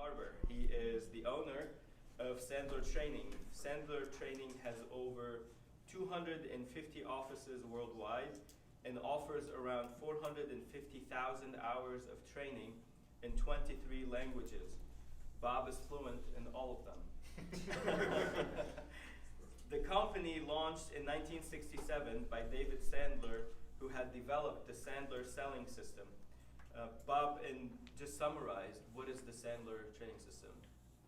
Barber. He is the owner of Sandler Training. Sandler Training has over 250 offices worldwide and offers around 450,000 hours of training in 23 languages. Bob is fluent in all of them. The company launched in 1967 by David Sandler, who had developed the Sandler selling system. Bob, and just summarize, what is the Sandler training system?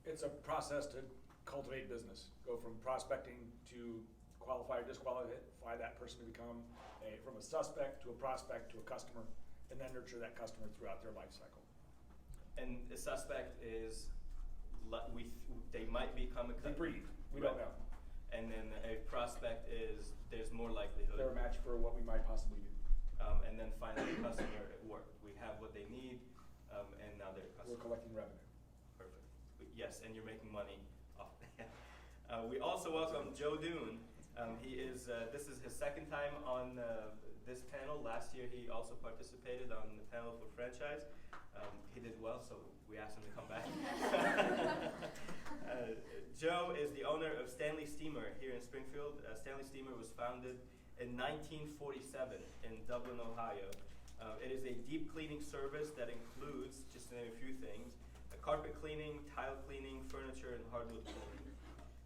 It's a process to cultivate business. Go from prospecting to qualify or disqualify that person to become from a suspect to a prospect to a customer, and then nurture that customer throughout their life cycle. And a suspect is, they might become a customer. We don't know. And then a prospect is, there's more likelihood. They're a match for what we might possibly do. And then finally, a customer, it worked. We have what they need, and now they're a customer. We're collecting revenue. Perfect. Yes, and you're making money off that. We also welcome Joe Doone. This is his second time on this panel. Last year, he also participated on the panel for franchise. He did well, so we asked him to come back. Joe is the owner of Stanley Steemer here in Springfield. Stanley Steemer was founded in 1947 in Dublin, Ohio. It is a deep cleaning service that includes, just to name a few things, carpet cleaning, tile cleaning, furniture, and hardwood cleaning.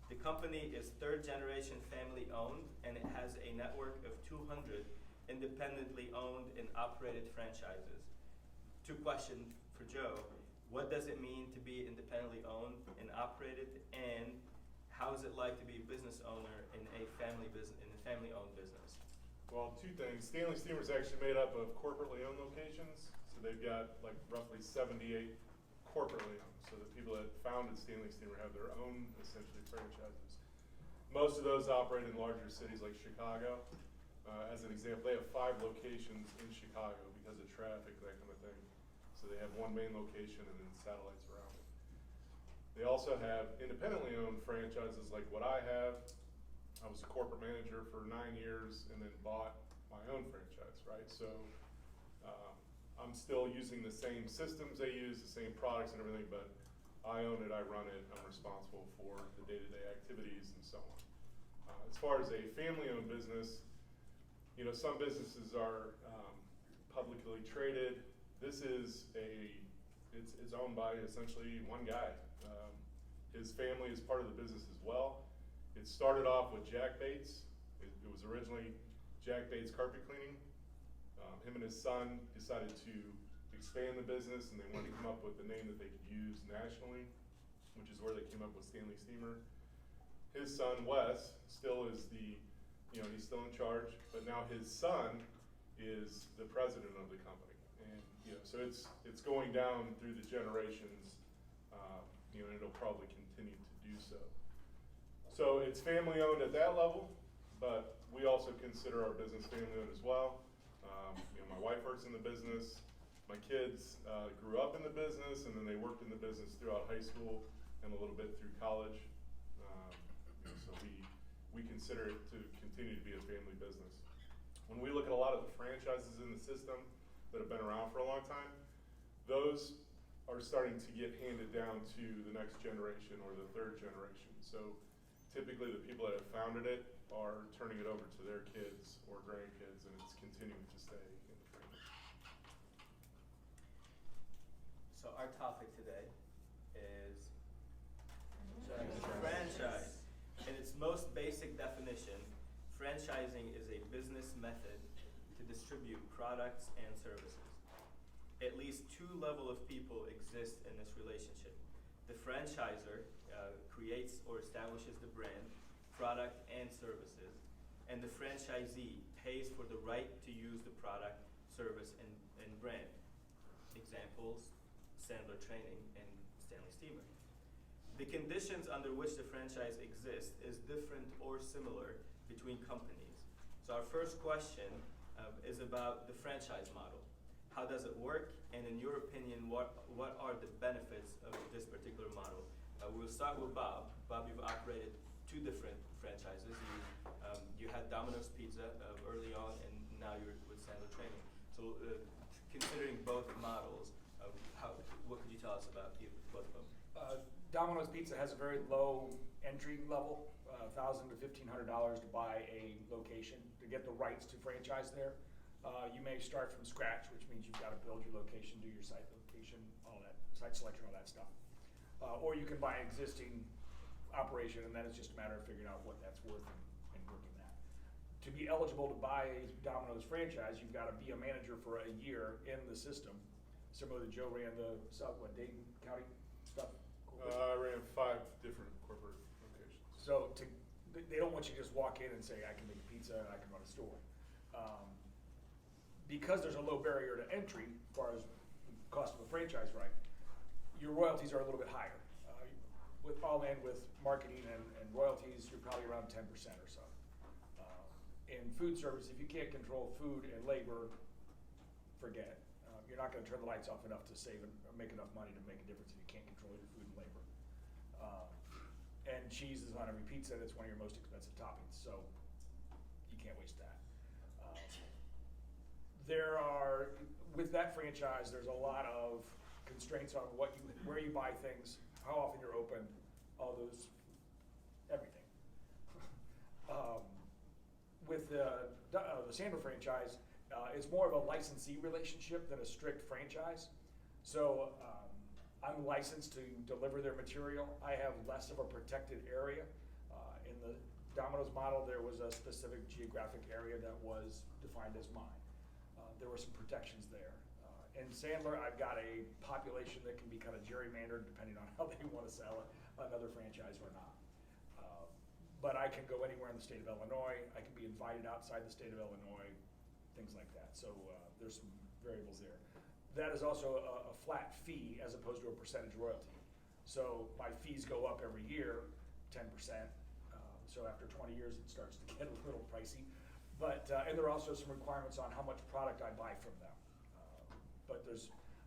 The company is third generation family owned, and it has a network of 200 independently owned and operated franchises. Two questions for Joe. What does it mean to be independently owned and operated, and how is it like to be a business owner in a family-owned business? Well, two things. Stanley Steemer is actually made up of corporately owned locations, so they've got like roughly 78 corporately owned. So the people that founded Stanley Steemer have their own, essentially, franchises. Most of those operate in larger cities like Chicago. As an example, they have 5 locations in Chicago because of traffic, that kind of thing. So they have one main location and then satellites around it. They also have independently owned franchises like what I have. I was a corporate manager for 9 years and then bought my own franchise, right? So I'm still using the same systems they use, the same products and everything, but I own it, I run it, I'm responsible for the day-to-day activities and so on. As far as a family-owned business, you know, some businesses are publicly traded. This is it's owned by essentially one guy. His family is part of the business as well. It started off with Jack Bates. It was originally Jack Bates Carpet Cleaning. Him and his son decided to expand the business, and they wanted to come up with a name that they could use nationally, which is where they came up with Stanley Steemer. His son, Wes, still is he's still in charge, but now his son is the president of the company. And, so it's going down through the generations, and it'll probably continue to do so. So it's family owned at that level, but we also consider our business family owned as well. My wife works in the business. My kids grew up in the business, and then they worked in the business throughout high school and a little bit through college. So we consider it to continue to be a family business. When we look at a lot of the franchises in the system that have been around for a long time, those are starting to get handed down to the next generation or the third generation. So typically the people that have founded it are turning it over to their kids or grandkids, and it's continuing to stay in the family. So our topic today is franchise. In its most basic definition, franchising is a business method to distribute products and services. At least 2 levels of people exist in this relationship. The franchisor creates or establishes the brand, product, and services, and the franchisee pays for the right to use the product, service, and brand. Examples, Sandler Training and Stanley Steemer. The conditions under which the franchise exists is different or similar between companies. So our first question is about the franchise model. How does it work? And in your opinion, what are the benefits of this particular model? We'll start with Bob. Bob, you've operated 2 different franchises. You had Domino's Pizza early on, and now you're with Sandler Training. So considering both models, what could you tell us about both of them? Domino's Pizza has a very low entry level, $1,000 to $1,500 to buy a location, to get the rights to franchise there. You may start from scratch, which means you've got to build your location, do your site location, all that, site selection, all that stuff. Or you can buy an existing operation, and then it's just a matter of figuring out what that's worth and working that. To be eligible to buy a Domino's franchise, you've got to be a manager for a year in the system. Similar to Joe ran the Dayton County stuff. I ran 5 different corporate locations. So they don't want you to just walk in and say, I can make a pizza and I can run a store. Because there's a low barrier to entry as far as the cost of a franchise right, your royalties are a little bit higher. With all in with marketing and royalties, you're probably around 10% or so. In food service, if you can't control food and labor, forget it. You're not going to turn the lights off enough to save or make enough money to make a difference if you can't control your food and labor. And cheese is on every pizza, and it's one of your most expensive toppings, so you can't waste that. With that franchise, there's a lot of constraints on where you buy things, how often you're open, all those, everything. With the Sandler franchise, it's more of a licensee relationship than a strict franchise. So I'm licensed to deliver their material. I have less of a protected area. In the Domino's model, there was a specific geographic area that was defined as mine. There were some protections there. In Sandler, I've got a population that can be kind of gerrymandered depending on how they want to sell another franchise or not. But I can go anywhere in the state of Illinois. I can be invited outside the state of Illinois, things like that. So there's some variables there. That is also a flat fee as opposed to a percentage royalty. So my fees go up every year, 10%. So after 20 years, it starts to get a little pricey. But and there are also some requirements on how much product I buy from them. But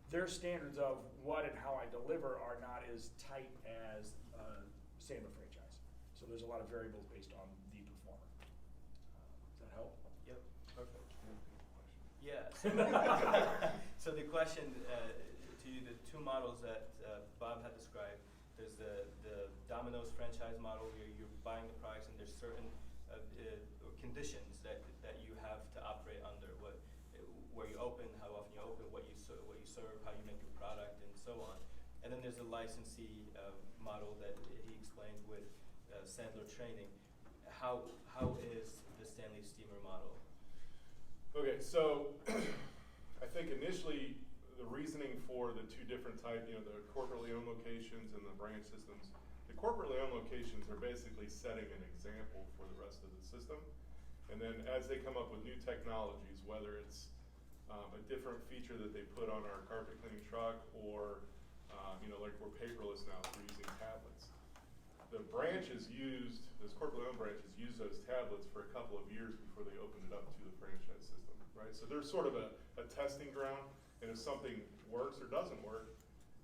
their standards of what and how I deliver are not as tight as Sandler franchise. So there's a lot of variables based on the performer. Does that help? Yep, perfect. Yeah. Yeah. So the question to you, the 2 models that Bob had described, there's the Domino's franchise model where you're buying the products and there's certain conditions that you have to operate under, where you open, how often you open, what you serve, how you make your product, and so on. And then there's a licensee model that he explained with Sandler Training. How is the Stanley Steemer model? Okay, so I think initially the reasoning for the 2 different types, the corporately owned locations and the branch systems, the corporately owned locations are basically setting an example for the rest of the system. And then as they come up with new technologies, whether it's a different feature that they put on our carpet cleaning truck or, like we're paperless now, so we're using tablets. The branches those corporately owned branches use those tablets for a couple of years before they open it up to the franchise system, right? So there's sort of a testing ground, and if something works or doesn't work,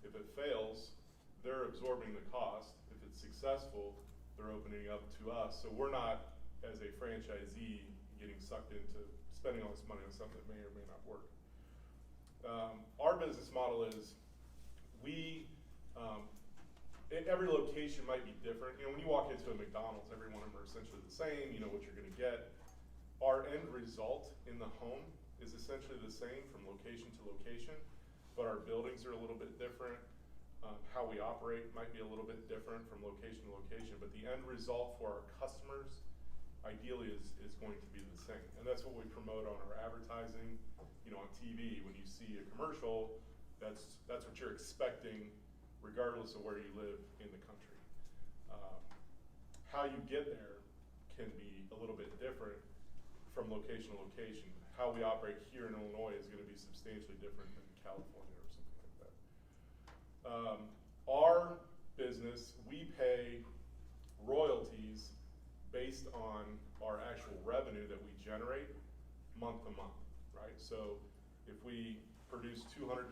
if it fails, they're absorbing the cost. If it's successful, they're opening up to us. So we're not, as a franchisee, getting sucked into spending all this money on something that may or may not work. Our business model is every location might be different. When you walk into a McDonald's, every one of them are essentially the same. You know what you're going to get. Our end result in the home is essentially the same from location to location, but our buildings are a little bit different. How we operate might be a little bit different from location to location, but the end result for our customers ideally is going to be the same. And that's what we promote on our advertising, on TV. When you see a commercial, that's what you're expecting regardless of where you live in the country. How you get there can be a little bit different from location to location. How we operate here in Illinois is going to be substantially different than California or something like that. Our business, we pay royalties based on our actual revenue that we generate month to month, right? So if we produce $200,000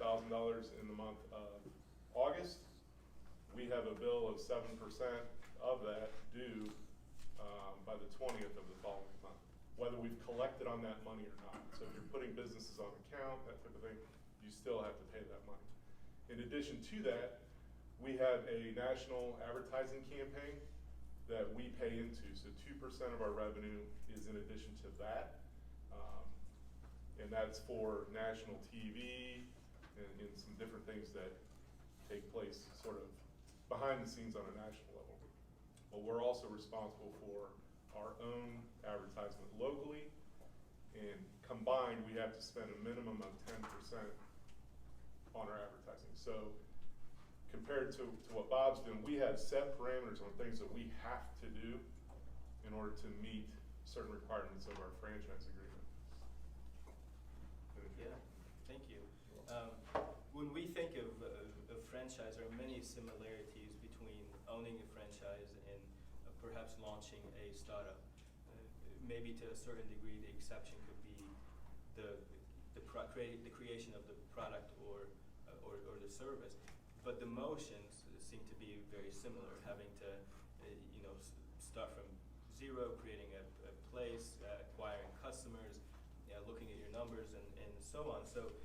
in the month of August, we have a bill of 7% of that due by the 20th of the following month, whether we've collected on that money or not. So if you're putting businesses on account, that type of thing, you still have to pay that money. In addition to that, We have a national advertising campaign that we pay into, so 2% of our revenue is in addition to that. And that's for national TV and some different things that take place sort of behind the scenes on a national level. But we're also responsible for our own advertisement locally, and combined we have to spend a minimum of 10% on our advertising. So compared to what Bob's doing, we have set parameters on things that we have to do in order to meet certain requirements of our franchise agreement. Yeah, thank you. When we think of franchise, there are many similarities between owning a franchise and perhaps launching a startup. Maybe to a certain degree, the exception could be the creation of the product or the service. But the motions seem to be very similar, having to start from zero, creating a place, acquiring customers, looking at your numbers and so on. So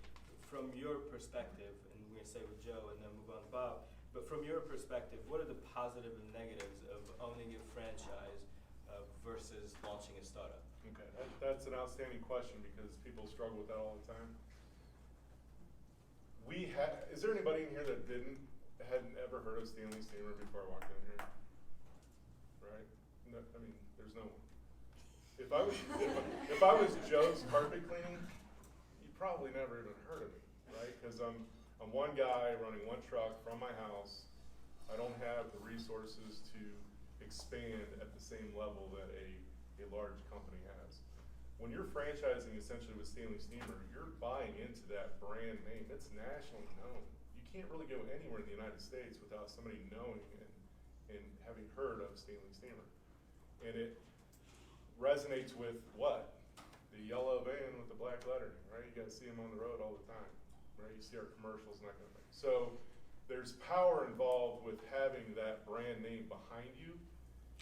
from your perspective, and we're going to stay with Joe and then move on to Bob, but from your perspective, what are the positive and negatives of owning a franchise versus launching a startup? Okay, that's an outstanding question because people struggle with that all the time. Is there anybody in here that hadn't ever heard of Stanley Steemer before I walked in here? Right? No, I mean, there's no one. If I was Joe's carpet cleaning, you probably never even heard of me, right? Because I'm one guy running one truck from my house. I don't have the resources to expand at the same level that a large company has. When you're franchising essentially with Stanley Steemer, you're buying into that brand name. It's nationally known. You can't really go anywhere in the United States without somebody knowing and having heard of Stanley Steemer. And it resonates with what? The yellow van with the black lettering, right? You guys see them on the road all the time, right? You see our commercials and that kind of thing. So there's power involved with having that brand name behind you.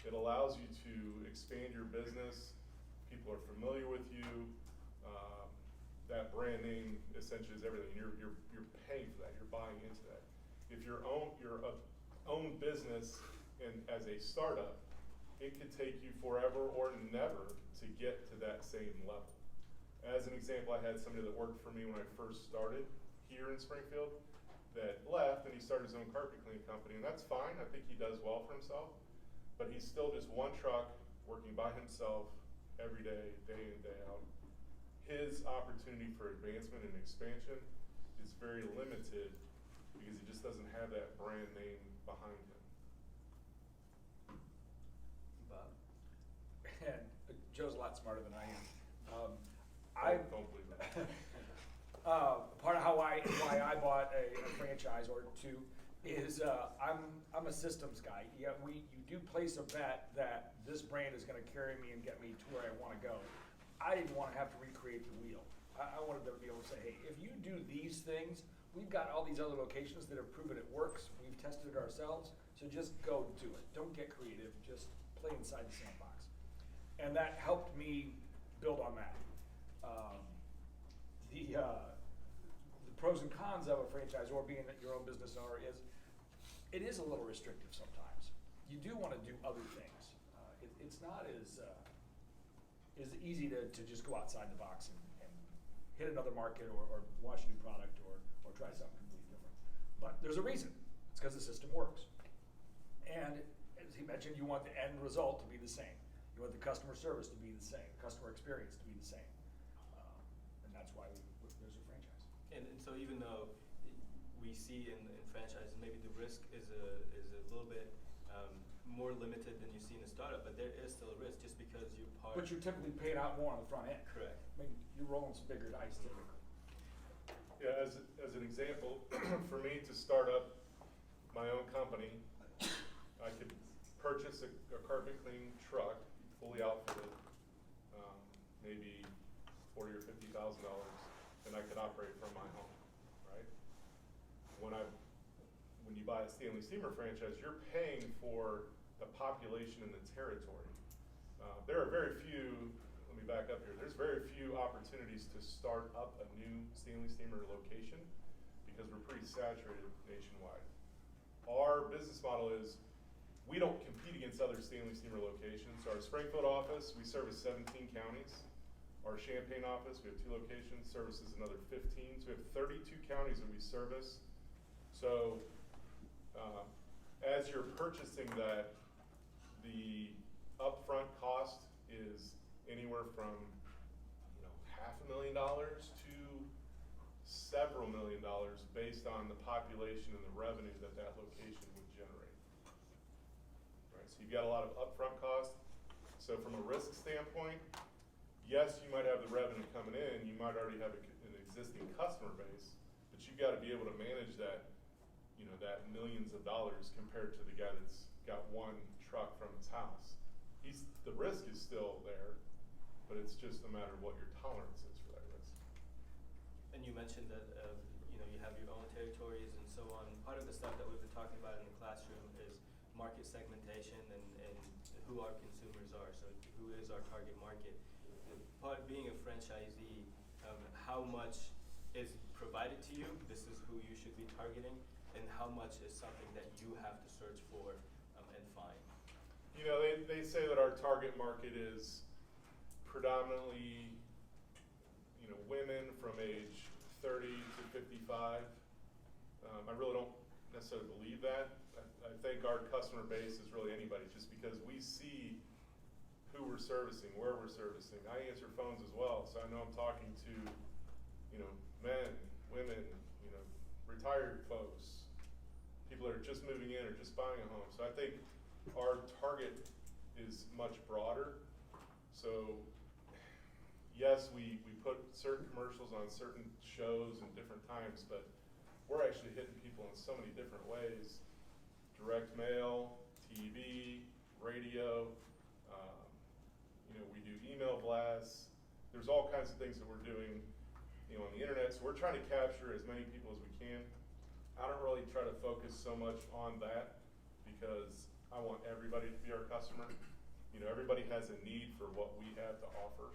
It allows you to expand your business. People are familiar with you. That brand name essentially is everything. You're paying for that. You're buying into that. If you're a own business and as a startup, it could take you forever or never to get to that same level. As an example, I had somebody that worked for me when I first started here in Springfield that left and he started his own carpet cleaning company, and that's fine. I think he does well for himself, but he's still just one truck working by himself every day, day in, day out. His opportunity for advancement and expansion is very limited because he just doesn't have that brand name behind him. Bob? And Joe's a lot smarter than I am. Don't believe that. Part of why I bought a franchise or two is I'm a systems guy. Yeah, you do place a bet that this brand is going to carry me and get me to where I want to go. I didn't want to have to recreate the wheel. I wanted to be able to say, hey, if you do these things, we've got all these other locations that have proven it works. We've tested it ourselves, so just go do it. Don't get creative. Just play inside the sandbox. And that helped me build on that. The pros and cons of a franchise or being your own business owner is it is a little restrictive sometimes. You do want to do other things. It's not as easy to just go outside the box and hit another market or launch a new product or try something completely different. But there's a reason. It's because the system works. And as he mentioned, you want the end result to be the same. You want the customer service to be the same, customer experience to be the same. And that's why there's a franchise. And so even though we see in franchises maybe the risk is a little bit more limited than you see in a startup, but there is still a risk just because you're part. But you're typically paid out more on the front end. Correct. I mean, you're rolling some bigger dice typically. Yeah, as an example, for me to start up my own company, I could purchase a carpet cleaning truck, fully outfitted, maybe $40,000 or $50,000, and I could operate from my home, right? When you buy a Stanley Steemer franchise, you're paying for the population and the territory. There are very few, let me back up here, there's very few opportunities to start up a new Stanley Steemer location because we're pretty saturated nationwide. our business model is, we don't compete against other Stanley Steemer locations. So our Springfield office, we service 17 counties. Our Champaign office, we have 2 locations, services another 15. So we have 32 counties that we service. So as you're purchasing that, the upfront cost is anywhere from $500,000 to several $1 million based on the population and the revenue that that location would generate. Right, so you've got a lot of upfront costs. So from a risk standpoint, yes, you might have the revenue coming in, you might already have an existing customer base, but you've got to be able to manage that, that millions of dollars compared to the guy that's got one truck from his house. The risk is still there, but it's just a matter of what your tolerance is for that risk. And you mentioned that you have your own territories and so on. Part of the stuff that we've been talking about in the classroom is market segmentation and who our consumers are. So who is our target market? Part being a franchisee, how much is provided to you? This is who you should be targeting, and how much is something that you have to search for and find? They say that our target market is predominantly, women from age 30 to 55. I really don't necessarily believe that. I think our customer base is really anybody, just because we see who we're servicing, where we're servicing. I answer phones as well, so I know I'm talking to, men, women, retired folks, people that are just moving in or just buying a home. So I think our target is much broader. So yes, we put certain commercials on certain shows and different times, but we're actually hitting people in so many different ways. Direct mail, TV, radio, we do email blasts. There's all kinds of things that we're doing on the internet. So we're trying to capture as many people as we can. I don't really try to focus so much on that because I want everybody to be our customer. Everybody has a need for what we have to offer.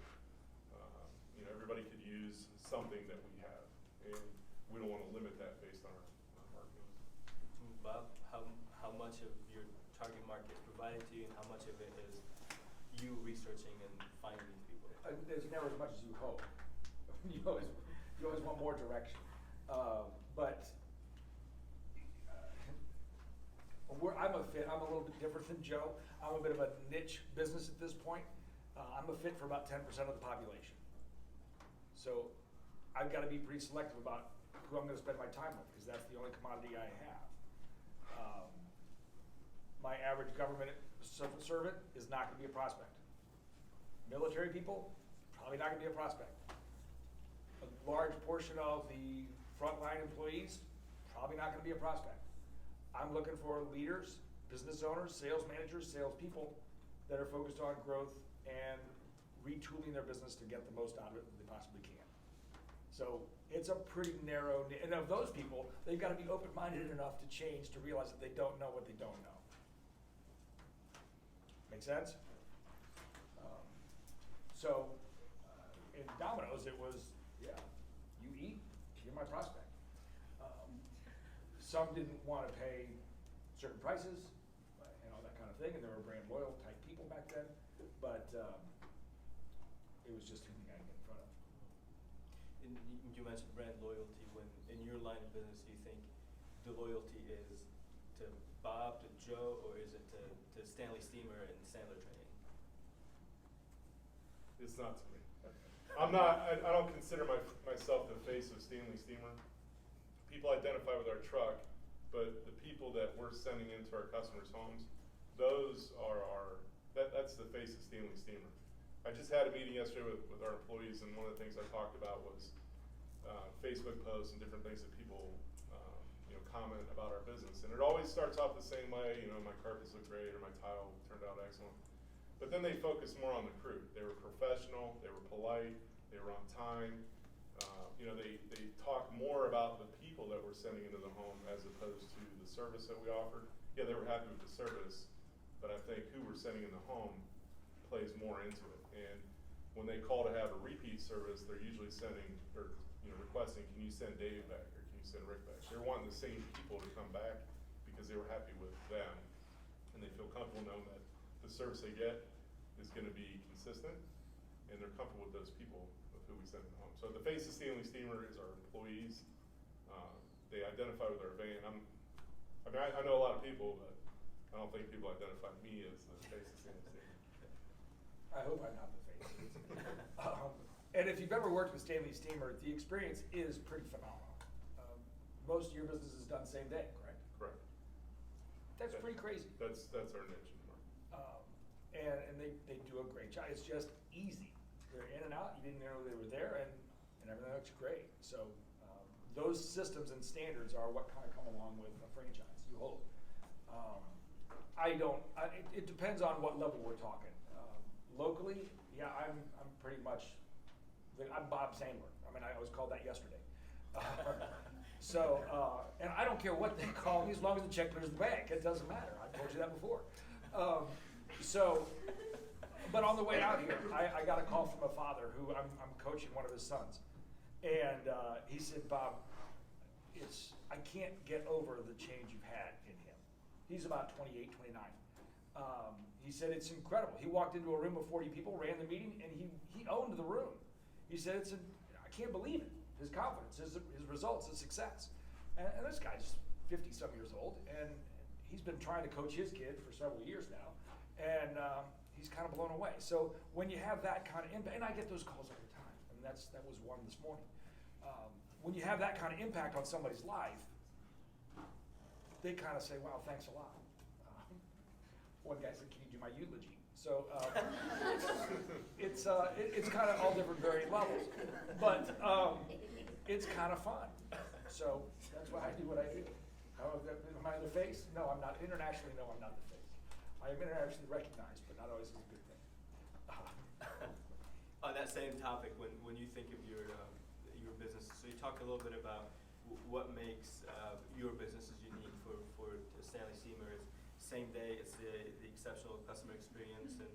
Everybody could use something that we have, and we don't want to limit that based on our marketing. Bob, how much of your target market is provided to you, and how much of it is you researching and finding these people? There's never as much as you hope. You always want more direction. But I'm a little bit different than Joe. I'm a bit of a niche business at this point. I'm a fit for about 10% of the population. So I've got to be pretty selective about who I'm going to spend my time with, because that's the only commodity I have. My average government servant is not going to be a prospect. Military people, probably not going to be a prospect. A large portion of the frontline employees, probably not going to be a prospect. I'm looking for leaders, business owners, sales managers, salespeople that are focused on growth and retooling their business to get the most out of it that they possibly can. So it's a pretty narrow, and of those people, they've got to be open-minded enough to change to realize that they don't know what they don't know. Make sense? In Domino's, it was, you eat, you're my prospect. Some didn't want to pay certain prices and all that kind of thing, and they were brand loyal type people back then, but it was just who you got to get in front of. And you mentioned brand loyalty. When in your line of business, do you think the loyalty is to Bob, to Joe, or is it to Stanley Steemer and Sandler Training? It's not to me. I don't consider myself the face of Stanley Steemer. People identify with our truck, but the people that we're sending into our customers' homes, those are that's the face of Stanley Steemer. I just had a meeting yesterday with our employees, and one of the things I talked about was Facebook posts and different things that people comment about our business. And it always starts off the same way, my carpets look great or my tile turned out excellent. But then they focus more on the crew. They were professional, they were polite, they were on time. They talk more about the people that we're sending into the home as opposed to the service that we offered. Yeah, they were happy with the service, but I think who we're sending in the home plays more into it. And when they call to have a repeat service, they're usually sending or requesting, can you send Dave back or can you send Rick back? They're wanting the same people to come back because they were happy with them, and they feel comfortable knowing that the service they get is gonna be consistent, and they're comfortable with those people with who we send them home. So the face of Stanley Steemer is our employees. They identify with our van. I know a lot of people, but I don't think people identify me as the face of Stanley Steemer. I hope I'm not the face. And if you've ever worked with Stanley Steemer, the experience is pretty phenomenal. Most of your business is done same day, correct? Correct. That's pretty crazy. That's our niche. And they do a great job. It's just easy. They're in and out. You didn't know they were there, and everything looks great. So those systems and standards are what kind of come along with a franchise. You hope. It depends on what level we're talking. Locally, yeah, I'm pretty much. I'm Bob Sandler. I mean, I was called that yesterday. And I don't care what they call me as long as the check clears the bank. It doesn't matter. I told you that before. But on the way out here, I got a call from a father who I'm coaching one of his sons. And he said, Bob, I can't get over the change you've had in him. He's about 28, 29. He said, it's incredible. He walked into a room of 40 people, ran the meeting, and he owned the room. He said, I can't believe it. His confidence, his results, his success. And this guy's 50-some years old, and he's been trying to coach his kid for several years now. And he's kind of blown away. So when you have that kind of impact, and I get those calls all the time. I mean, that was one this morning. When you have that kind of impact on somebody's life, they kind of say, wow, thanks a lot. One guy said, can you do my eulogy? So it's kind of all different varying levels. But it's kind of fun. So that's why I do what I do. Am I the face? No, I'm not. Internationally, no, I'm not the face. I am internationally recognized, but not always is a good thing. On that same topic, when you think of your business, so you talked a little bit about what makes your businesses unique for Stanley Steemer. It's same day, it's the exceptional customer experience, and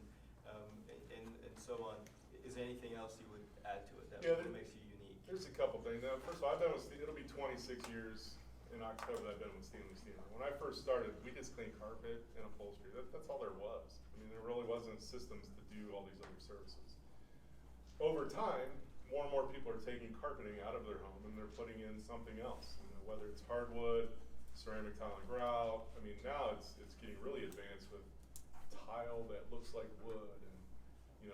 so on. Is there anything else you would add to it that makes you unique? There's a couple things. Now, first of all, it'll be 26 years in October that I've been with Stanley Steemer. When I first started, we just cleaned carpet and upholstery. That's all there was. I mean, there really wasn't systems to do all these other services. Over time, more and more people are taking carpeting out of their home and they're putting in something else. Whether it's hardwood, ceramic tile and grout. I mean, now it's getting really advanced with tile that looks like wood, and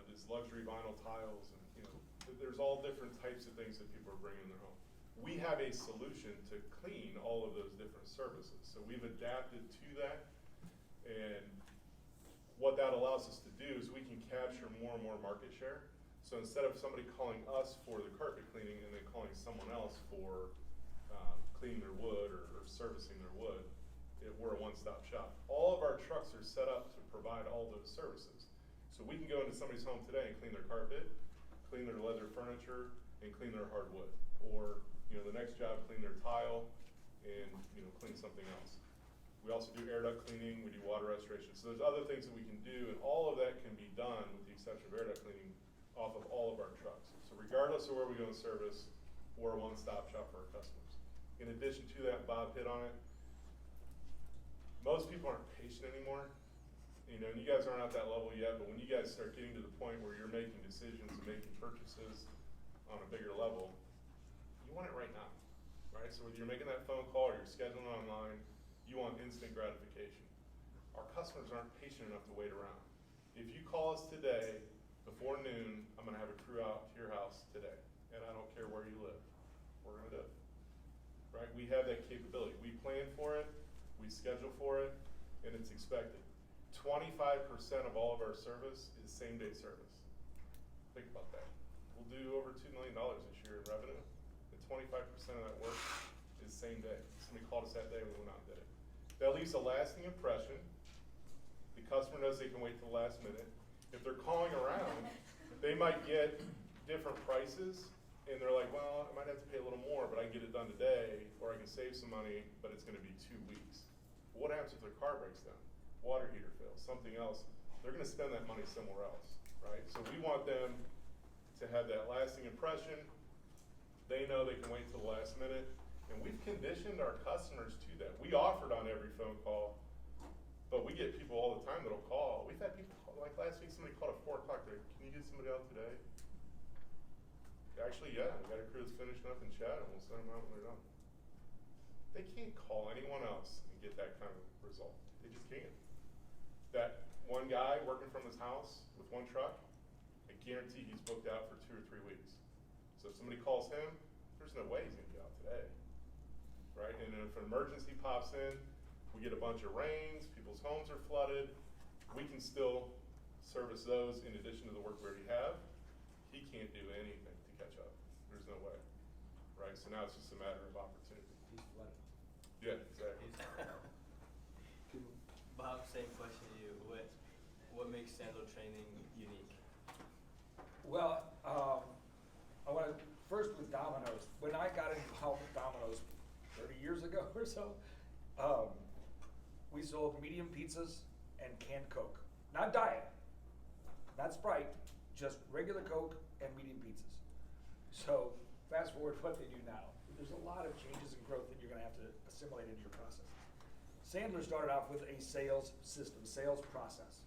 these luxury vinyl tiles, and there's all different types of things that people are bringing in their home. We have a solution to clean all of those different services, so we've adapted to that. And what that allows us to do is we can capture more and more market share. So instead of somebody calling us for the carpet cleaning and then calling someone else for cleaning their wood or servicing their wood, we're a one-stop shop. All of our trucks are set up to provide all those services. So we can go into somebody's home today and clean their carpet, clean their leather furniture, and clean their hardwood. Or the next job, clean their tile and clean something else. We also do air duct cleaning, we do water restoration. So there's other things that we can do, and all of that can be done with the exception of air duct cleaning off of all of our trucks. So regardless of where we go in service, we're a one-stop shop for our customers. In addition to that, Bob hit on it, most people aren't patient anymore. And you guys aren't at that level yet, but when you guys start getting to the point where you're making decisions and making purchases on a bigger level, you want it right now, right? So whether you're making that phone call or you're scheduling online, you want instant gratification. Our customers aren't patient enough to wait around. If you call us today before noon, I'm gonna have a crew out to your house today, and I don't care where you live. We're gonna do it, right? We have that capability. We plan for it, we schedule for it, and it's expected. 25% of all of our service is same-day service. Think about that. We'll do over $2 million this year in revenue, and 25% of that work is same day. Somebody called us that day, we went out and did it. That leaves a lasting impression. The customer knows they can wait till the last minute. If they're calling around, they might get different prices, and they're like, well, I might have to pay a little more, but I can get it done today, or I can save some money, but it's gonna be 2 weeks. What happens if their car breaks down? Water heater fails, something else? They're gonna spend that money somewhere else, right? So we want them to have that lasting impression. They know they can wait till the last minute, And we've conditioned our customers to that. We offered on every phone call, but we get people all the time that'll call. We've had people call, like last week, somebody called at 4 o'clock. They're like, can you get somebody out today? Actually, yeah, I got a crew that's finishing up in Chad, and we'll send them out when they're done. They can't call anyone else and get that kind of result. They just can't. That one guy working from his house with one truck, I guarantee he's booked out for 2 or 3 weeks. So if somebody calls him, there's no way he's gonna be out today, right? And then if an emergency pops in, we get a bunch of rains, people's homes are flooded, we can still service those in addition to the work we already have. He can't do anything to catch up. There's no way, right? So now it's just a matter of opportunity. He's flooded. Yeah, exactly. Bob, same question to you. What makes Sandler Training unique? Well, I want to first with Domino's. When I got involved with Domino's 30 years ago or so, we sold medium pizzas and canned Coke. Not diet, not Sprite, just regular Coke and medium pizzas. So fast forward what they do now. There's a lot of changes and growth that you're going to have to assimilate into your processes. Sandler started off with a sales system, sales process.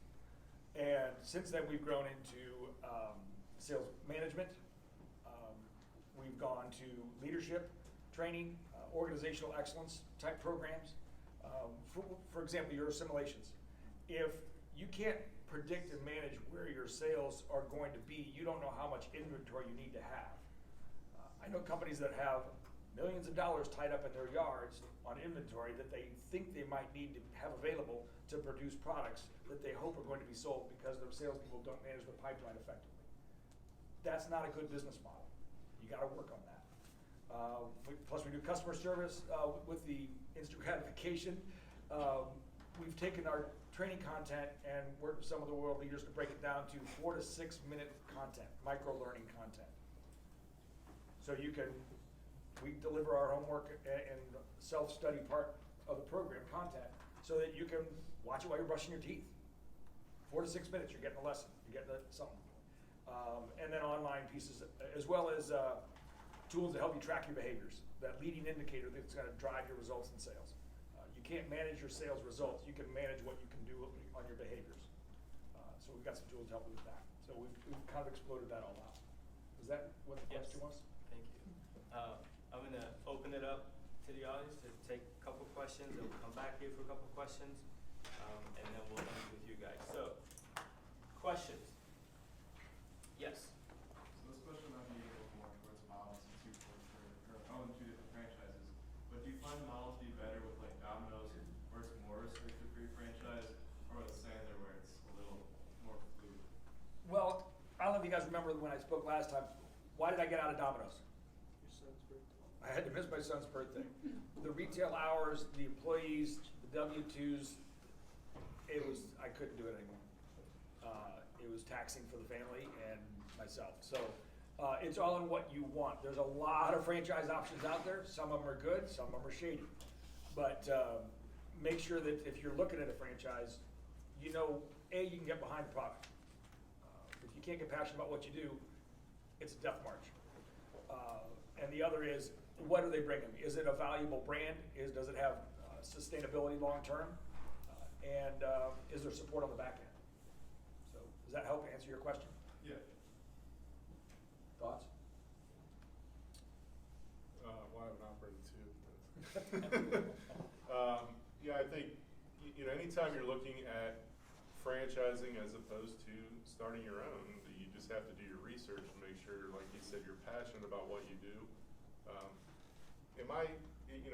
And since then we've grown into sales management. We've gone to leadership training, organizational excellence type programs. For example, your assimilations. If you can't predict and manage where your sales are going to be, you don't know how much inventory you need to have. I know companies that have millions of dollars tied up in their yards on inventory that they think they might need to have available to produce products that they hope are going to be sold because their salespeople don't manage the pipeline effectively. That's not a good business model. You got to work on that. Plus we do customer service with the instant gratification. We've taken our training content and worked with some of the world leaders to break it down to 4 to 6 minute content, micro learning content. So we deliver our homework and self-study part of the program content so that you can watch it while you're brushing your teeth. 4 to 6 minutes, you're getting a lesson, you're getting something. And then online pieces, as well as tools to help you track your behaviors, that leading indicator that's going to drive your results in sales. You can't manage your sales results, you can manage what you can do on your behaviors. So we've got some tools to help you with that. So we've kind of exploded that all out. Is that what the question was? Thank you. I'm going to open it up to the audience to take a couple questions, and we'll come back here for a couple questions, and then we'll end with you guys. So, questions? Yes? So this question might be a little more towards Bob since you've worked or owned 2 different franchises. But do you find the model to be better with like Domino's where it's more restricted for your franchise, or with Sandler where it's a little more fluid? Well, I don't know if you guys remember when I spoke last time. Why did I get out of Domino's? I had to miss my son's birthday. The retail hours, the employees, the W-2s, I couldn't do it anymore. It was taxing for the family and myself. So it's all in what you want. There's a lot of franchise options out there. Some of them are good, some of them are shady. But make sure that if you're looking at a franchise, you know, A, you can get behind the product. If you can't get passionate about what you do, it's a death march. And the other is, what are they bringing? Is it a valuable brand? Does it have sustainability long term? And is there support on the back end? So does that help answer your question? Yeah. Thoughts? Well, I haven't operated 2. Yeah, I think, anytime you're looking at franchising as opposed to starting your own, you just have to do your research and make sure, like you said, you're passionate about what you do.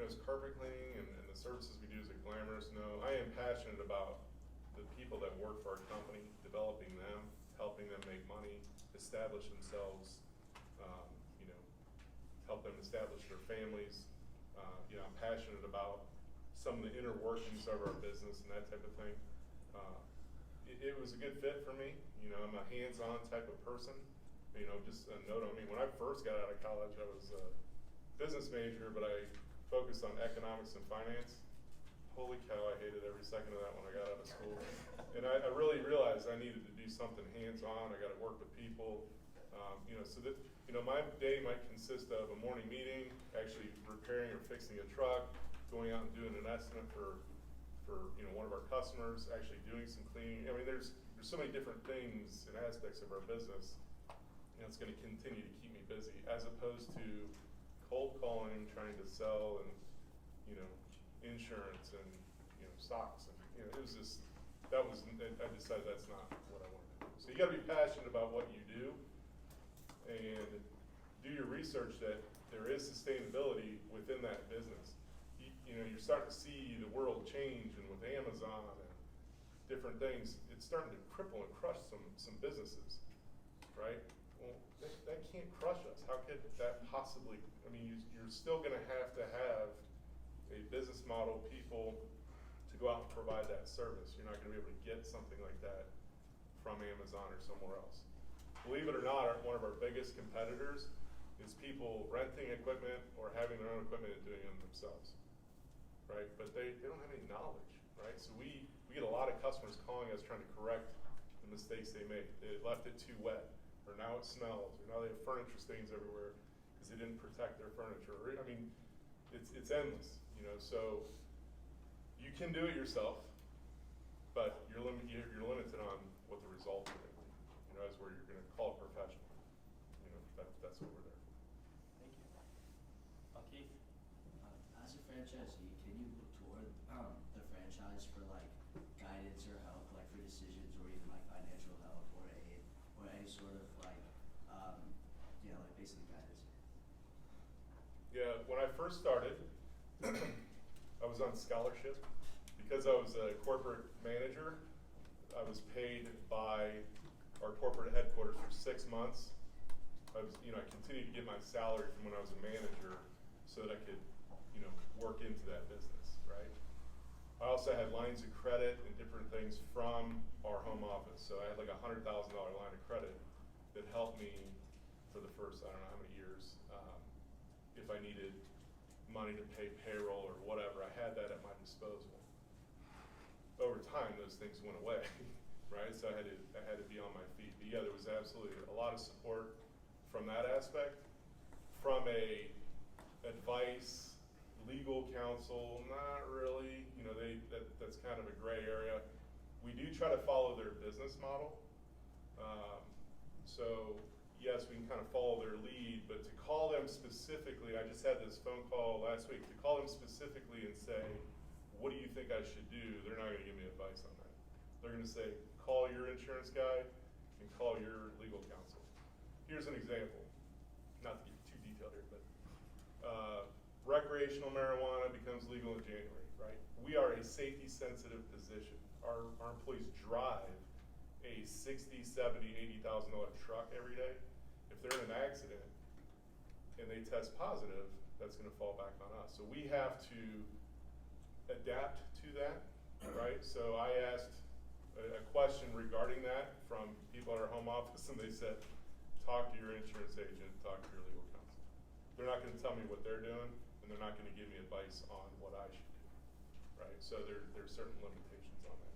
Is carpet cleaning and the services we do, is it glamorous? No, I am passionate about the people that work for our company, developing them, helping them make money, establish themselves, help them establish their families. I'm passionate about some of the inner workings of our business and that type of thing. It was a good fit for me. I'm a hands-on type of person. Just a note on me, when I first got out of college, I was a business major, but I focused on economics and finance. Holy cow, I hated every second of that when I got out of school. And I really realized I needed to do something hands-on. I got to work with people. So that You know, my day might consist of a morning meeting, actually repairing or fixing a truck, going out and doing an estimate for you know, one of our customers, actually doing some cleaning. I mean, there's so many different things and aspects of our business, and it's going to continue to keep me busy, as opposed to cold calling, trying to sell, and you know, insurance and you know, stocks, and you know, it was just I decided that's not what I want to do. So you got to be passionate about what you do, and do your research that there is sustainability within that business. You know, you're starting to see the world change, and with Amazon and different things, it's starting to cripple and crush some businesses, right? Well, that can't crush us. How could that possibly? I mean, you're still going to have a business model, people to go out and provide that service. You're not going to be able to get something like that from Amazon or somewhere else. Believe it or not, one of our biggest competitors is people renting equipment or having their own equipment and doing it themselves, right? But they don't have any knowledge, right? So we get a lot of customers calling us trying to correct the mistakes they made. They left it too wet, or now it smells, or now they have furniture stains everywhere because they didn't protect their furniture. I mean, it's endless, you know. So you can do it yourself, but you're limited on what the results are going to be. You know, that's where you're going to call it professional. You know, that's what we're there. Thank you. Keith? As a franchisee, can you look toward the franchise for like guidance or help, like for decisions, or even like financial help or aid, or any sort of like, like basically guidance? Yeah, when I first started, I was on scholarship. Because I was a corporate manager, I was paid by our corporate headquarters for 6 months. I continued to get my salary from when I was a manager so that I could, work into that business, right? I also had lines of credit and different things from our home office. So I had like a $100,000 line of credit that helped me for the first, I don't know how many years. If I needed money to pay payroll or whatever, I had that at my disposal. Over time, those things went away, right? So I had to be on my feet. But yeah, there was absolutely a lot of support from that aspect. From a advice, legal counsel, not really. That's kind of a gray area. We do try to follow their business model. So yes, we can kind of follow their lead, but to call them specifically, I just had this phone call last week, to call them specifically and say, what do you think I should do? They're not going to give me advice on that. They're going to say, call your insurance guy and call your legal counsel. Here's an example, not to get too detailed here, but recreational marijuana becomes legal in January, right? We are a safety-sensitive position. Our employees drive a $60,000, $70,000, $80,000 truck every day. If they're in an accident and they test positive, that's going to fall back on us. So we have to adapt to that, right? So I asked a question regarding that from people at our home office, and they said, talk to your insurance agent, talk to your legal counsel. They're not going to tell me what they're doing, and they're not going to give me advice on what I should do, right? So there's certain limitations on that.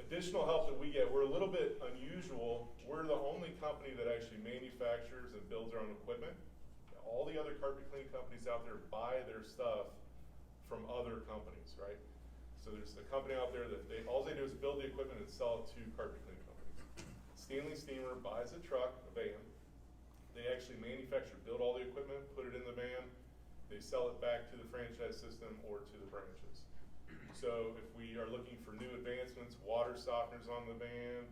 Additional help that we get, we're a little bit unusual. We're the only company that actually manufactures and builds our own equipment. All the other carpet cleaning companies out there buy their stuff from other companies, right? So there's a company out there that all they do is build the equipment and sell it to carpet cleaning companies. Stanley Steemer buys a truck, a van. They actually manufacture, build all the equipment, put it in the van. They sell it back to the franchise system or to the branches. So if we are looking for new advancements, water softeners on the van,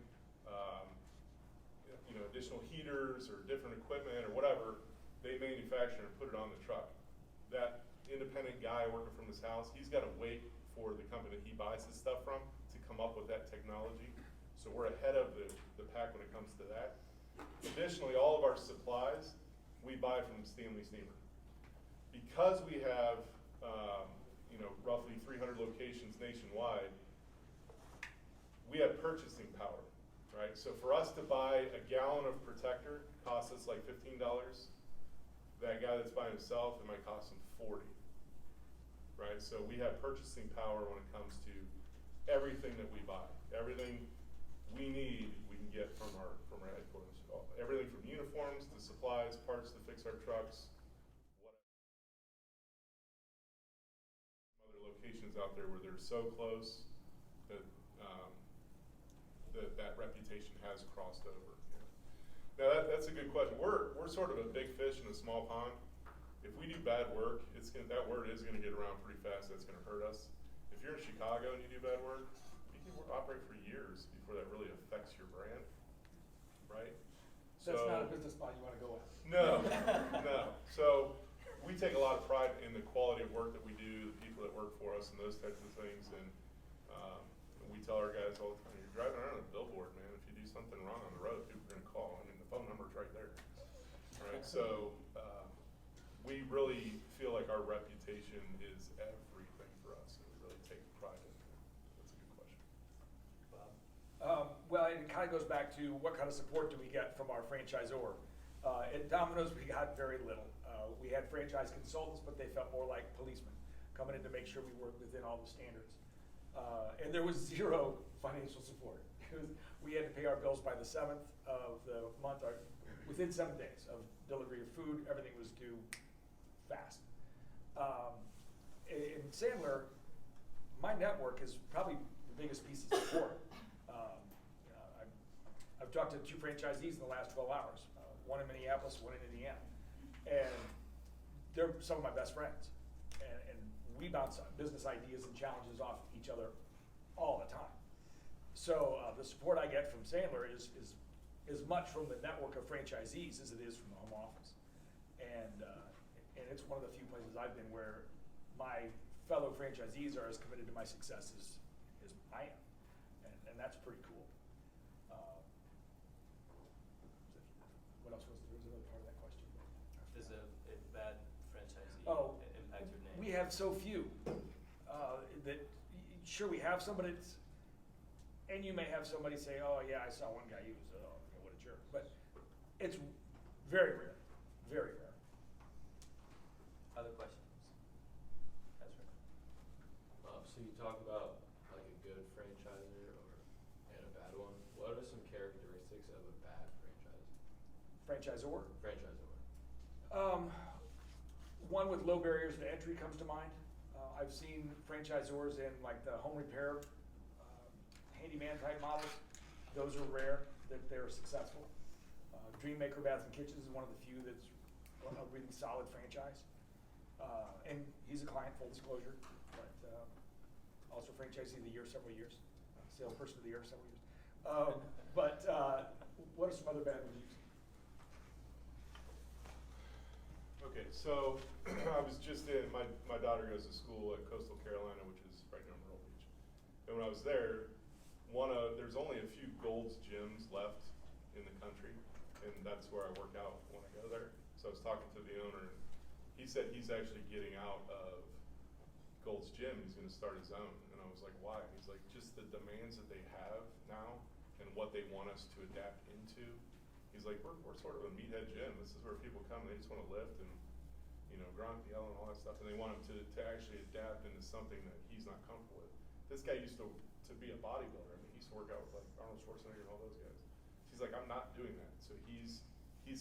additional heaters or different equipment or whatever, they manufacture and put it on the truck. That independent guy working from his house, he's got to wait for the company that he buys his stuff from to come up with that technology. So we're ahead of the pack when it comes to that. Additionally, all of our supplies we buy from Stanley Steemer. Because we have roughly 300 locations nationwide, we have purchasing power, right? So for us to buy a gallon of protector costs us like $15. That guy that's by himself, it might cost him 40, right? So we have purchasing power when it comes to everything that we buy. Everything we need, we can get from our headquarters everything from uniforms to supplies, parts to fix our trucks, whatever. Other locations out there where they're so close that that reputation has crossed over. Now that's a good question. We're sort of a big fish in a small pond. If we do bad work, that word is going to get around pretty fast. That's going to hurt us. If you're in Chicago and you do bad work, you can operate for years before that really affects your brand, right? So that's not a business model you want to go at. No, no. So we take a lot of pride in the quality of work that we do, the people that work for us, and those types of things. And we tell our guys all the time, you're driving around on a billboard, man. If you do something wrong on the road, people are going to call. I mean, the phone number's right there, right? So we really feel like our reputation is everything for us, and we really take pride in it. That's a good question. Bob? Well, it kind of goes back to what kind of support do we get from our franchisor? At Domino's, we got very little. We had franchise consultants, but they felt more like policemen coming in to make sure we worked within all the standards. And there was zero financial support. We had to pay our bills by the 7th of the month, or within 7 days of delivery of food. Everything was due fast. In Sandler, my network is probably the biggest piece of support. I've talked to 2 franchisees in the last 12 hours, one in Minneapolis, one in Indiana. And they're some of my best friends. And we bounce business ideas and challenges off each other all the time. So the support I get from Sandler is as much from the network of franchisees as it is from the home office. And it's one of the few places I've been where my fellow franchisees are as committed to my success as I am. And that's pretty cool. What else was there? Was another part of that question? Does a bad franchisee impact your name? We have so few that sure we have somebody, and you may have somebody say, "Oh yeah, I saw one guy use it. Oh, what a jerk!" But it's very rare, very rare. Other questions? That's right. So you talk about like a good franchisor and a bad one. What are some characteristics of a bad Franchisor. franchisor? One with low barriers to entry comes to mind. I've seen franchisors in like the home repair, handyman type models. Those are rare that they're successful. Dreammaker Bath and Kitchens is one of the few that's a really solid franchise. And he's a client, full disclosure, but also franchisee of the year several years, salesperson of the year several years. But what are some other bad reviews? Okay, so I was just my daughter goes to school at Coastal Carolina, which is right near Myrtle Beach. And when I was there, there's only a few Gold's gyms left in the country, and that's where I work out when I go there. So I was talking to the owner, and he said he's actually getting out of Gold's Gym. He's going to start his own. And I was like, why? He's like, just the demands that they have now and what they want us to adapt into. He's like, we're sort of a meathead gym. This is where people come, they just want to lift and, grunt, yell, and all that stuff. And they want him to actually adapt into something that he's not comfortable with. This guy used to be a bodybuilder. I mean, he used to work out with like Arnold Schwarzenegger and all those guys. He's like, I'm not doing that. So he's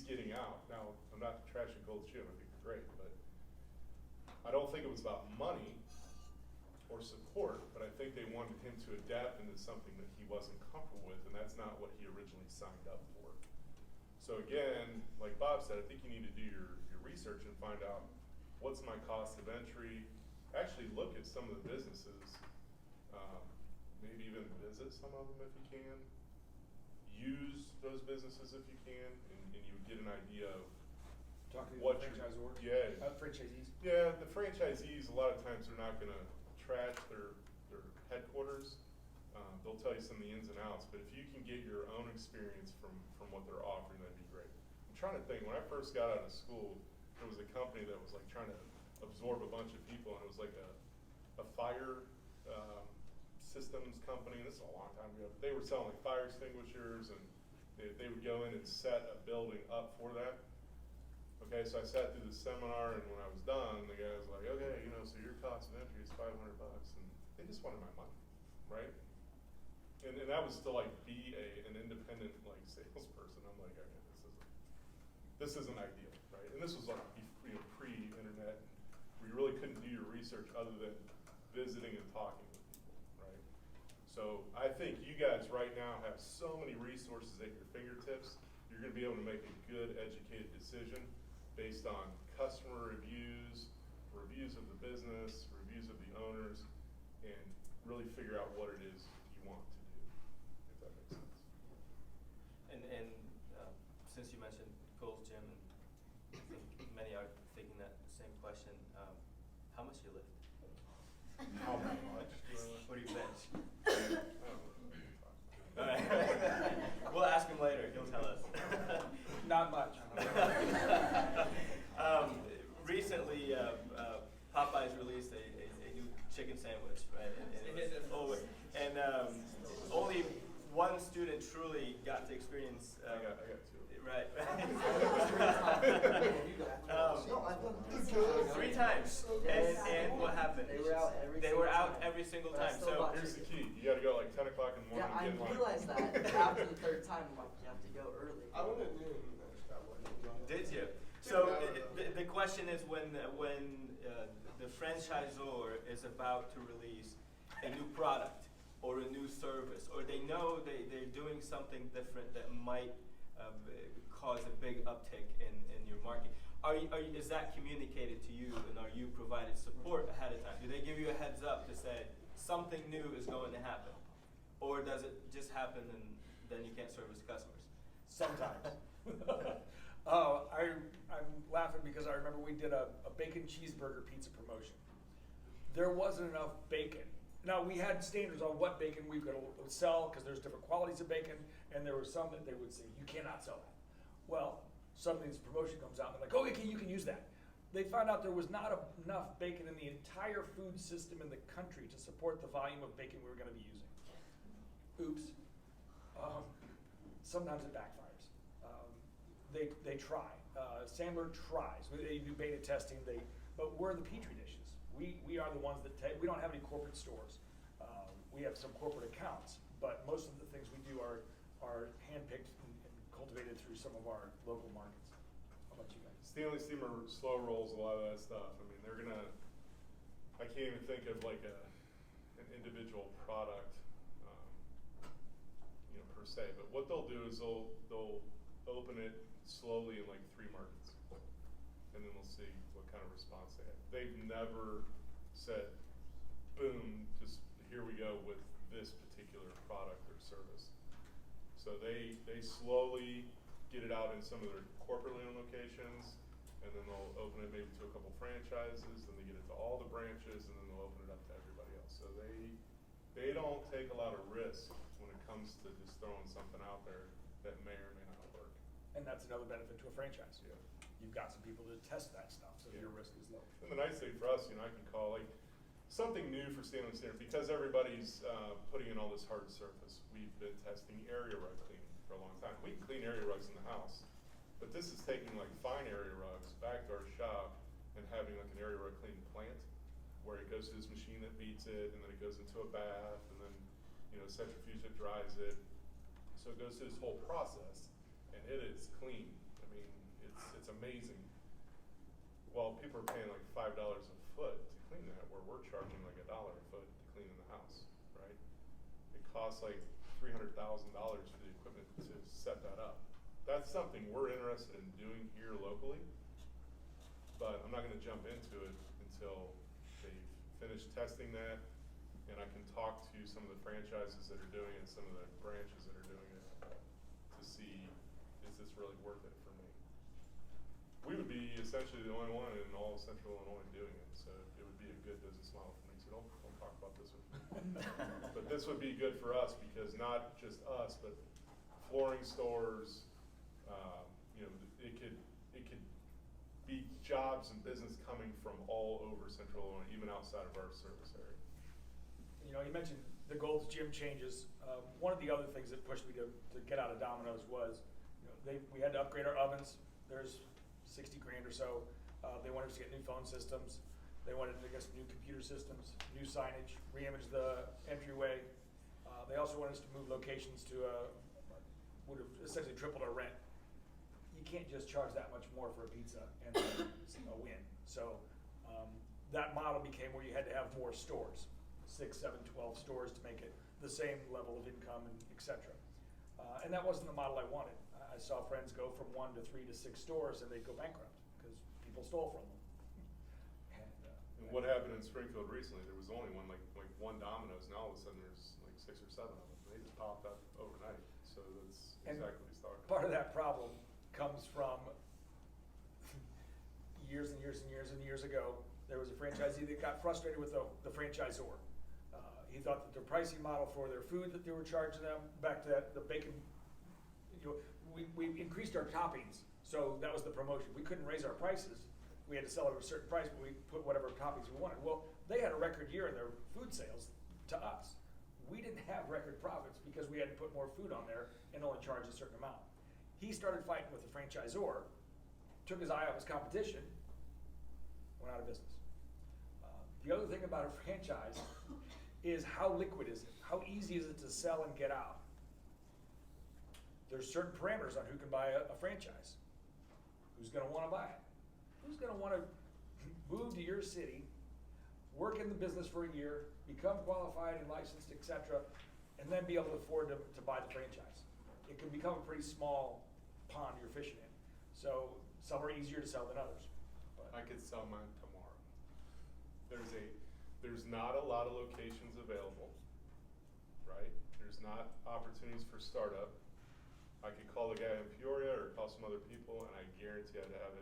getting out. Now, I'm not trashing Gold's Gym. I think they're great, but I don't think it was about money or support, but I think they wanted him to adapt into something that he wasn't comfortable with, and that's not what he originally signed up for. So again, like Bob said, I think you need to do your research and find out what's my cost of entry. Actually look at some of the businesses, maybe even visit some of them if you can. Use those businesses if you can, and you would get an idea of Talking to what the franchisor? Franchisees? Yeah, the franchisees, a lot of times they're not gonna trash their headquarters. They'll tell you some of the ins and outs, but if you can get your own experience from what they're offering, that'd be great. I'm trying to think, when I first got out of school, there was a company that was like trying to absorb a bunch of people, and it was like a fire systems company. This is a long time ago. But they were selling like fire extinguishers, and they would go in and set a building up for that. Okay, so I sat through the seminar, and when I was done, the guy was like, okay, so your cost of entry is $500, and they just wanted my money, right? And that was to like be an independent like salesperson. I'm like, okay, this isn't this isn't ideal, right? And this was like pre-internet, where you really couldn't do your research other than visiting and talking with people, right? So I think you guys right now have so many resources at your fingertips. You're going to be able to make a good, educated decision based on customer reviews, reviews of the business, reviews of the owners, and really figure out what it is you want to do, if that makes sense. And since you mentioned Gold's Gym, and I think many are thinking that same question, how much do you lift? How much? What do you bench? I don't know. All right. We'll ask him later. He'll tell us. Not much. Recently, Popeyes released a new chicken sandwich, right? And only one student truly got to experience. I got two. Right. No, I've done it 3 times. And what happened? They were out every single But I time. still So watch Here's the key, you gotta go like 10 o'clock in the Yeah, morning I and get in line. realized that after the third time, I'm like, you have to go early. I went at noon and that wasn't. did you? So the question is when the franchisor is about to release a new product or a new service, or they know they're doing something different that might cause a big uptick in your market. Is that communicated to you, and are you provided support ahead of time? Do they give you a heads up to say something new is going to happen? Or does it just happen and then you can't service customers? Sometimes. I'm laughing because I remember we did a bacon cheeseburger pizza promotion. There wasn't enough bacon. Now, we had standards on what bacon we could sell because there's different qualities of bacon, and there were some that they would say, you cannot sell that. Well, suddenly this promotion comes out, and they're like, oh, okay, you can use that. They found out there was not enough bacon in the entire food system in the country to support the volume of bacon we were going to be using. Oops. Sometimes it backfires. They try. Sandler tries. They do beta testing. But we're the petri dishes. We are the ones that we don't have any corporate stores. We have some corporate accounts, but most of the things we do are handpicked and cultivated through some of our local markets. How about you guys? Stanley Steemer slow rolls a lot of that stuff. I mean, I can't even think of like an individual product, per se, but what they'll do is they'll open it slowly in like 3 markets, and then they'll see what kind of response they have. They've never said, boom, just here we go with this particular product or service. So they slowly get it out in some of their corporately owned locations, and then they'll open it maybe to a couple franchises, then they get it to all the branches, and then they'll open it up to everybody else. So they don't take a lot of risk when it comes to just throwing something out there that may or may not work. And that's another benefit to a franchise. Yeah. You've got some people to test that stuff, so Yeah. your risk is low. And the nice thing for us, I can call like something new for Stanley Steemer, because everybody's putting in all this hard surface. We've been testing area rug cleaning for a long time. We can clean area rugs in the house, but this is taking like fine area rugs back to our shop and having like an area rug cleaning plant where it goes to this machine that beats it, and then it goes into a bath, and then centrifuge that dries it. So it goes through this whole process, and it is clean. I mean, it's amazing. Well, people are paying like $5 a foot to clean that, where we're charging like $1 a foot to clean in the house, right? It costs like $300,000 for the equipment to set that up. That's something we're interested in doing here locally, but I'm not going to jump into it until they've finished testing that, and I can talk to some of the franchises that are doing it, some of the branches that are doing it, to see, is this really worth it for me? We would be essentially the only one in all of Central Illinois doing it, so it would be a good business model for me. So don't talk about this with me. But this would be good for us, because not just us, but flooring stores, it could be jobs and business coming from all over Central Illinois, even outside of our service area. You mentioned the Gold's Gym changes. One of the other things that pushed me to get out of Domino's was, we had to upgrade our ovens. There's 60 grand or so. They wanted us to get new phone systems. They wanted to get new computer systems, new signage, re-image the entryway. They also wanted us to move locations to would have essentially tripled our rent. you can't just charge that much more for a pizza and then a win. So that model became where you had to have more stores, 6, 7, 12 stores to make it the same level of income and et cetera. And that wasn't the model I wanted. I saw friends go from 1 to 3 to 6 stores and they'd go bankrupt because people stole from them. And what happened in Springfield recently, there was only one Domino's, now all of a sudden there's like 6 or 7 of them. They just popped up overnight, so that's And exactly what he's talking about. part of that problem comes from years and years and years and years ago, there was a franchisee that got frustrated with the franchisor. He thought that the pricing model for their food that they were charging them, back to that, the bacon, we increased our toppings, so that was the promotion. We couldn't raise our prices. We had to sell it at a certain price, but we put whatever toppings we wanted. Well, they had a record year in their food sales to us. We didn't have record profits because we had to put more food on there and only charge a certain amount. He started fighting with the franchisor, took his eye off his competition, went out of business. The other thing about a franchise is how liquid is it? How easy is it to sell and get out? There's certain parameters on who can buy a franchise. Who's gonna wanna buy it? Who's gonna wanna move to your city, work in the business for a year, become qualified and licensed, et cetera, and then be able to afford to buy the franchise? It can become a pretty small pond you're fishing in. So some are easier to sell than others. But I could sell mine tomorrow. There's not a lot of locations available, right? There's not opportunities for startup. I could call the guy in Peoria or call some other people, and I guarantee I'd have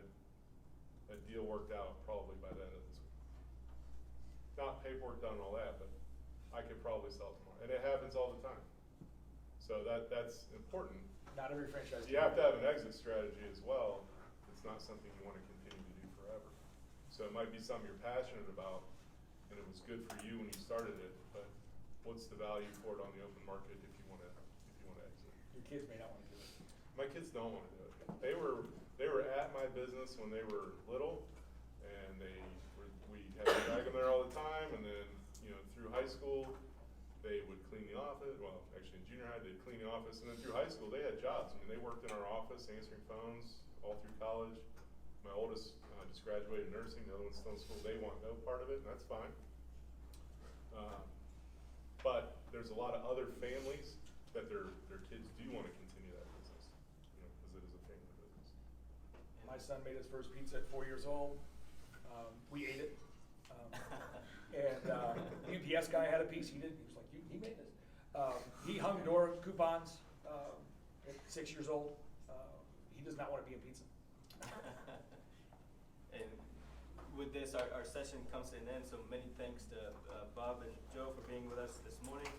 a deal worked out probably by the end of this week. Not paperwork done and all that, but I could probably sell tomorrow, and it happens all the time. So that's important. not every franchise. You have to have an exit strategy as well. It's not something you want to continue to do forever. So it might be something you're passionate about, and it was good for you when you started it, but what's the value for it on the open market if you want to exit? Your kids may not want to do it. My kids don't want to do it. They were at my business when they were little, and we had to drag them there all the time, and then through high school they would clean the office. Well, actually in junior high they'd clean the office, and then through high school they had jobs. I mean, they worked in our office answering phones all through college. My oldest just graduated nursing, the other one's still in school. They want no part of it, and that's fine. But there's a lot of other families that their kids do want to continue that business, because it is a family business. My son made his first pizza at 4 years old. We ate it. And UPS guy had a piece. He did. He was like, he made this. He hung door coupons at 6 years old. He does not want to be in pizza. And with this, our session comes to an end, so many thanks to Bob and Joe for being with us this morning.